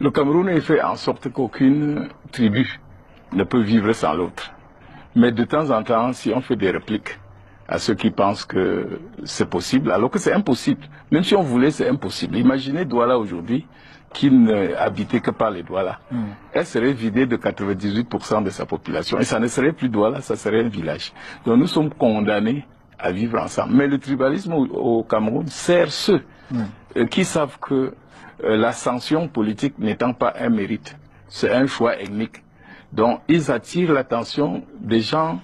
Le Cameroun est fait en sorte qu'aucune tribu ne peut vivre sans l'autre. Mais de temps en temps, si on fait des répliques à ceux qui pensent que c'est possible, alors que c'est impossible. Même si on voulait, c'est impossible. Imaginez Douala aujourd'hui, qui n'est habité que par les Douala. Elle serait vidée de 98% de sa population. Et ça ne serait plus Douala, ça serait un village. Donc nous sommes condamnés à vivre ensemble. Mais le tribalisme au Cameroun sert ceux qui savent que l'ascension politique n'étant pas un mérite, c'est un choix ethnique. Donc ils attirent l'attention des gens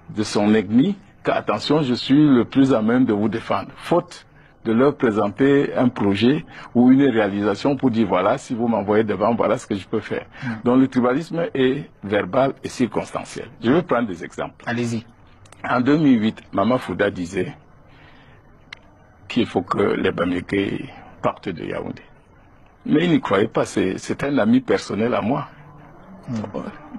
de son ethnie, qu'attention, je suis le plus à même de vous défendre. Faute de leur présenter un projet ou une réalisation pour dire voilà, si vous m'envoyez devant, voilà ce que je peux faire. Donc le tribalisme est verbal et circonstanciel. Je vais prendre des exemples. Allez-y. En 2008, Mama Fouda disait qu'il faut que les Bamileke partent de Yaoundé. Mais il n'y croyait pas, c'est un ami personnel à moi.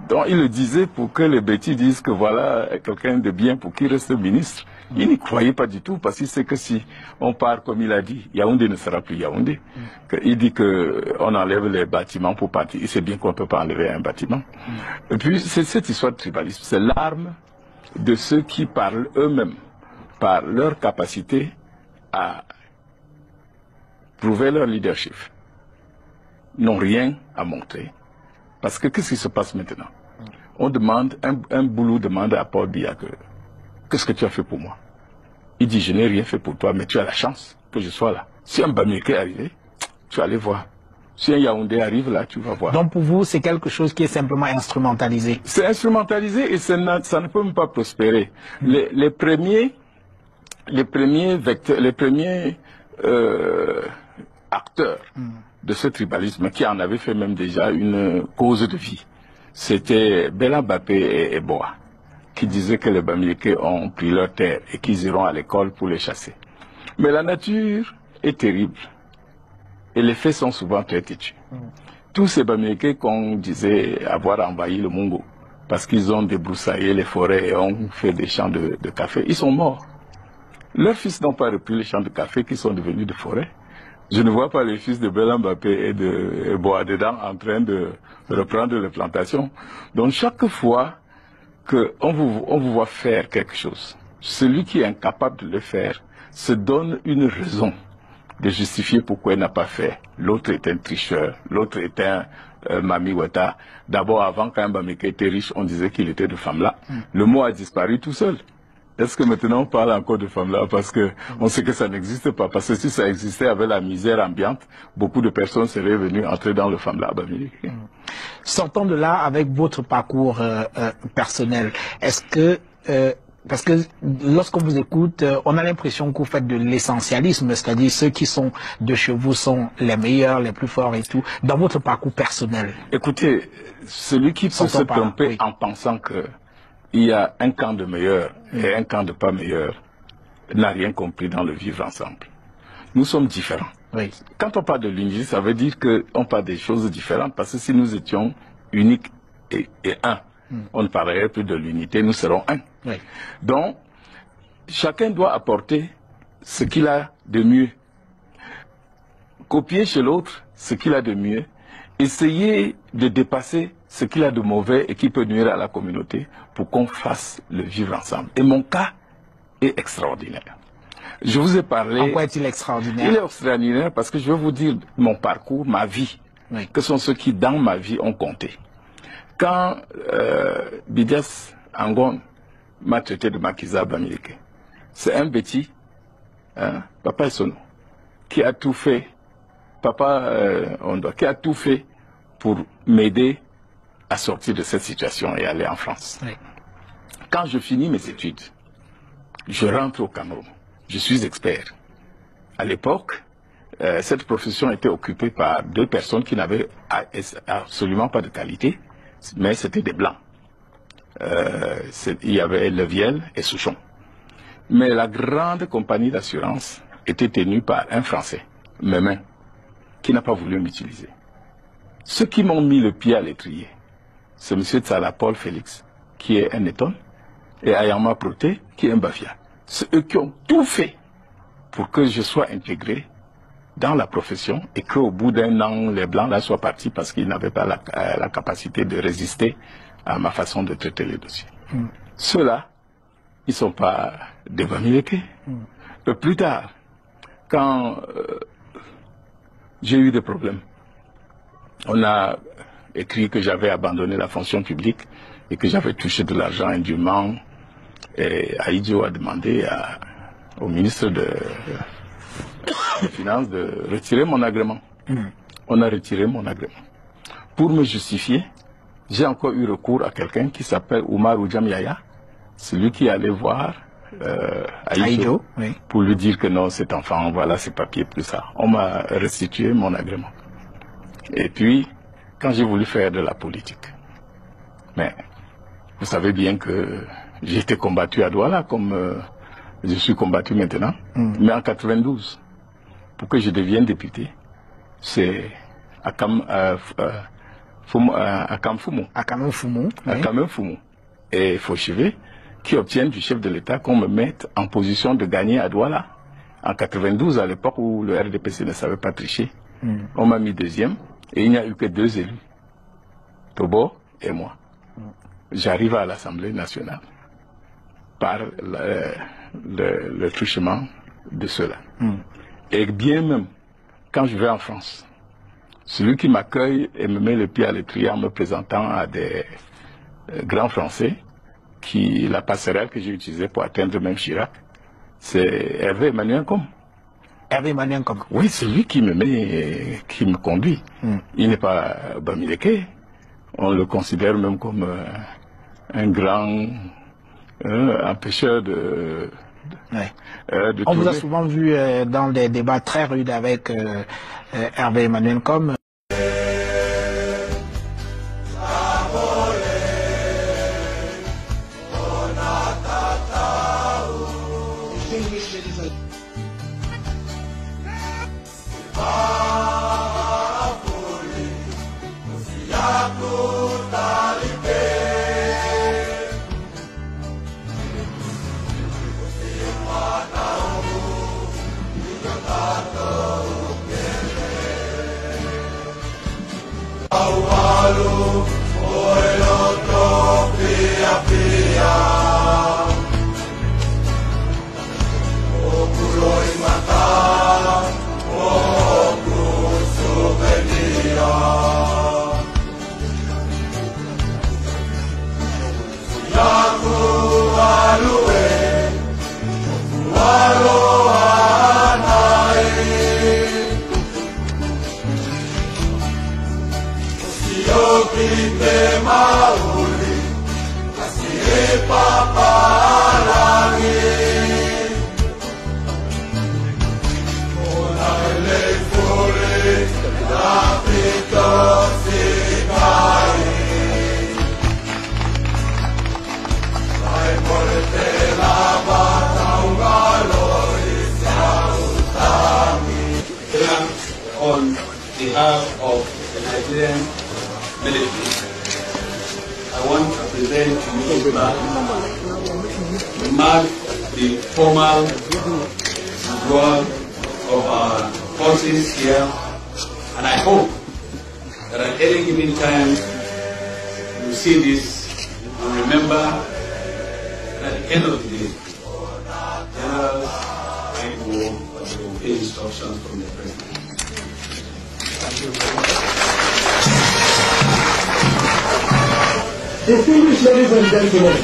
Donc il le disait pour que les bêtis disent que voilà quelqu'un de bien pour qu'il reste ministre. Il n'y croyait pas du tout parce qu'il sait que si on part comme il a dit, Yaoundé ne sera plus Yaoundé. Il dit qu'on enlève les bâtiments pour partir. Il sait bien qu'on ne peut pas enlever un bâtiment. Et puis c'est cette histoire de tribalisme, c'est l'arme de ceux qui parlent eux-mêmes par leur capacité à prouver leur leadership. N'ont rien à montrer. Parce que qu'est-ce qui se passe maintenant? On demande, un boulot demande à Paul Biya qu'est-ce que tu as fait pour moi? Il dit, je n'ai rien fait pour toi, mais tu as la chance que je sois là. Si un Bamileke est arrivé, tu vas aller voir. Si un Yaoundé arrive là, tu vas voir. Donc pour vous, c'est quelque chose qui est simplement instrumentalisé. C'est instrumentalisé et ça ne peut même pas prospérer. Les premiers vecteurs, les premiers acteurs de ce tribalisme, qui en avait fait même déjà une cause de vie, c'était Bella Mbappé et Eboa, qui disaient que les Bamileke ont pris leur terre et qu'ils iront à l'école pour les chasser. Mais la nature est terrible et les faits sont souvent très têtus. Tous ces Bamileke qu'on disait avoir envahi le Mungo parce qu'ils ont débroussaillé les forêts et ont fait des champs de café, ils sont morts. Leurs fils n'ont pas repris les champs de café qui sont devenus des forêts. Je ne vois pas les fils de Bella Mbappé et de Bois-Dedans en train de reprendre les plantations. Donc chaque fois qu'on vous voit faire quelque chose, celui qui est incapable de le faire se donne une raison de justifier pourquoi il n'a pas fait. L'autre est un tricheur, l'autre est un Mami Wata. D'abord, avant qu'un Bamileke était riche, on disait qu'il était de femme-là. Le mot a disparu tout seul. Est-ce que maintenant on parle encore de femmes-là parce que on sait que ça n'existe pas? Parce que si ça existait avec la misère ambiante, beaucoup de personnes seraient venues entrer dans le Femme-là. Sortons de là avec votre parcours personnel. Est-ce que parce que lorsqu'on vous écoute, on a l'impression que vous faites de l'essentialisme, c'est-à-dire ceux qui sont de chez vous sont les meilleurs, les plus forts et tout. Dans votre parcours personnel. Écoutez, celui qui peut se tromper en pensant que il y a un camp de meilleurs et un camp de pas meilleurs n'a rien compris dans le vivre ensemble. Nous sommes différents. Oui. Quand on parle de l'unité, ça veut dire qu'on parle des choses différentes, parce que si nous étions uniques et un, on ne parlerait plus de l'unité, nous serons un. Oui. Donc, chacun doit apporter ce qu'il a de mieux. Copier chez l'autre ce qu'il a de mieux, essayer de dépasser ce qu'il a de mauvais et qui peut nuire à la communauté pour qu'on fasse le vivre ensemble. Et mon cas est extraordinaire. Je vous ai parlé... En quoi est-il extraordinaire? Il est extraordinaire parce que je vais vous dire mon parcours, ma vie, que sont ceux qui dans ma vie ont compté. Quand Bidias Angon m'a traité de Makiza Bamileke, c'est un petit, Papa Essono, qui a tout fait, qui a tout fait pour m'aider à sortir de cette situation et aller en France. Oui. Quand je finis mes études, je rentre au Cameroun. Je suis expert. À l'époque, cette profession était occupée par deux personnes qui n'avaient absolument pas de qualité, mais c'était des blancs. Il y avait Leviel et Souchon. Mais la grande compagnie d'assurance était tenue par un Français, Memin, qui n'a pas voulu m'utiliser. Ceux qui m'ont mis le pied à l'étrier, c'est M. Tsala Paul Félix, qui est un Eton, et Ayama Proté, qui est un Bafia. C'est eux qui ont tout fait pour que je sois intégré dans la profession et qu'au bout d'un an, les Blancs là soient partis parce qu'ils n'avaient pas la capacité de résister à ma façon de traiter les dossiers. Ceux-là, ils ne sont pas des Bamileke. Plus tard, quand j'ai eu des problèmes, on a écrit que j'avais abandonné la fonction publique et que j'avais touché de l'argent indûment. Et Aïdjo a demandé au ministre des Finances de retirer mon agrément. On a retiré mon agrément. Pour me justifier, j'ai encore eu recours à quelqu'un qui s'appelle Oumar Oudjam Yaya, celui qui allait voir Aïdjo oui, pour lui dire que non, cet enfant, voilà ses papiers, plus ça. On m'a restitué mon agrément. Et puis, quand j'ai voulu faire de la politique, mais vous savez bien que j'ai été combattu à Douala comme je suis combattu maintenant, mais en 92, pour que je devienne député, c'est Akam Foumou et Fauchevé qui obtiennent du chef de l'État qu'on me mette en position de gagner à Douala. En 92, à l'époque où le RDPC ne savait pas tricher, on m'a mis deuxième et il n'y a eu que 2 élus, Tobo et moi. J'arrive à l'Assemblée nationale par le truchement de ceux-là. Et bien même, quand je vais en France, celui qui m'accueille et me met le pied à l'étrier en me présentant à des grands Français, la passerelle que j'ai utilisée pour atteindre même Chirac, c'est Hervé Emmanuel Com. Hervé Emmanuel Com. Oui, c'est lui qui me conduit. Il n'est pas Bamileke. On le considère même comme un grand empêcheur de on vous a souvent vu dans des débats très rudes avec Hervé Emmanuel Com. On behalf of the Nigerian military, I want to present to you the mark the formal withdrawal of our forces here, and I hope that at any given time you see this and remember that at the end of the day, generals fight war, but they will obey instructions from the president. Distinguished ladies and gentlemen,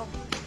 com.